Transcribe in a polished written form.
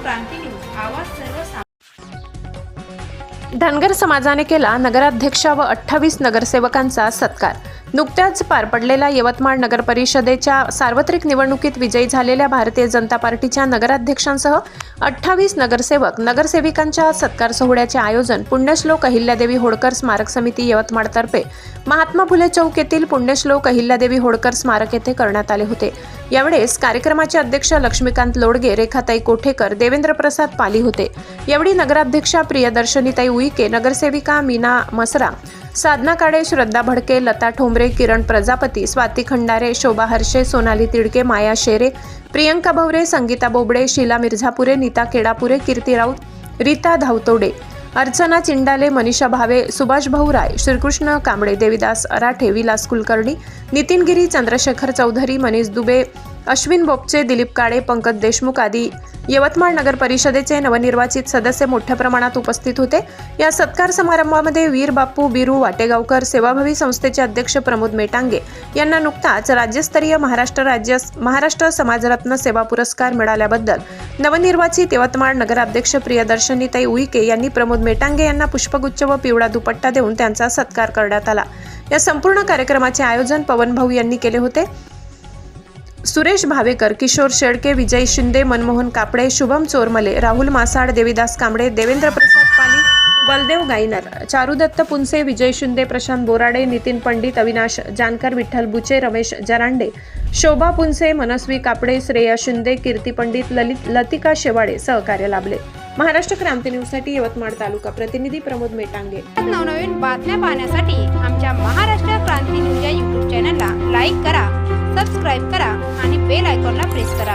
क्रांती news, आवाज सर्वसामान्य. धनगर समाजाने केला नगराध्यक्ष व 28 नगरसेवकांचा सत्कार. नुकत्याच पार पडलेल्या यवतमाळ नगर परिषदेच्या सार्वत्रिक निवडणुकीत विजयी झालेल्या भारतीय जनता पार्टीच्या नगराध्यक्षांसह 28 नगरसेवक नगरसेविकांच्या सत्कार सोहळ्याचे आयोजन पुण्यश्लोक अहिल्यादेवी होळकर स्मारक समिती यवतमाळतर्फे महात्मा फुले चौक येथील पुण्यश्लोक अहिल्यादेवी होळकर स्मारक येथे करण्यात आले होते. यावेळेस कार्यक्रमाचे अध्यक्ष लक्ष्मीकांत लोडगे, रेखाताई कोठेकर, देवेंद्र प्रसाद पाली होते. यावेळी नगराध्यक्षा प्रियदर्शनीताई उईके, नगरसेविका मीना मसरा, साधना काळे, श्रद्धा भडके, लता ठोंबरे, किरण प्रजापती, स्वाती खंडारे, शोभा हर्षे, सोनाली तिडके, माया शेरे, प्रियंका भवरे, संगीता बोबडे, शीला मिर्झापुरे, नीता केडापुरे, कीर्ती राऊत, रीता धावतोडे, अर्चना चिंडाले, मनीषा भावे, सुभाष भाऊ राय, श्रीकृष्ण कांबळे, देविदास अराठे, विलास कुलकर्णी, नितीन गिरी, चंद्रशेखर चौधरी, मनीष दुबे, अश्विन बोपचे, दिलीप काळे, पंकज देशमुख आदी यवतमाळ नगर परिषदेचे नवनिर्वाचित सदस्य मोठ्या प्रमाणात उपस्थित होते. या सत्कार समारंभामध्ये वीर बापू बिरू वाटेगावकर, सेवाभावी संस्थेचे अध्यक्ष प्रमोद मेटांगे यांना नुकताच राज्यस्तरीय महाराष्ट्र समाजरत्न सेवा पुरस्कार मिळाल्याबद्दल नवनिर्वाचित यवतमाळ नगराध्यक्ष प्रियदर्शनीताई उईके यांनी प्रमोद मेटांगे यांना पुष्पगुच्छ व पिवळा दुपट्टा देऊन त्यांचा सत्कार करण्यात आला. या संपूर्ण कार्यक्रमाचे आयोजन पवन भाऊ यांनी केले होते. सुरेश भावेकर, किशोर शेडके, विजय शिंदे, मनमोहन कापडे, शुभम चोरमले, राहुल मासाड, देविदास कांबळे, देवेंद्र प्रसाद पाली, बलदेव गायनर, चारुदत्त पुनसे, विजय शिंदे, प्रशांत बोराडे, नितीन पंडित, अविनाश जानकर, विठ्ठल बुचे, रमेश जरांडे, शोभा पुनसे, मनस्वी कापडे, श्रेया शिंदे, कीर्ती पंडित, लतिका शेवाळे सहकार्य लाभले. महाराष्ट्र क्रांती न्यूजसाठी यवतमाळ तालुका प्रतिनिधी प्रमोद मेटांगे. नवनवीन बातम्या पाहण्यासाठी आमच्या महाराष्ट्र क्रांती न्यूज या YouTube चॅनलला लाईक करा, सबस्क्राईब करा आणि बेल आयकॉनला प्रेस करा.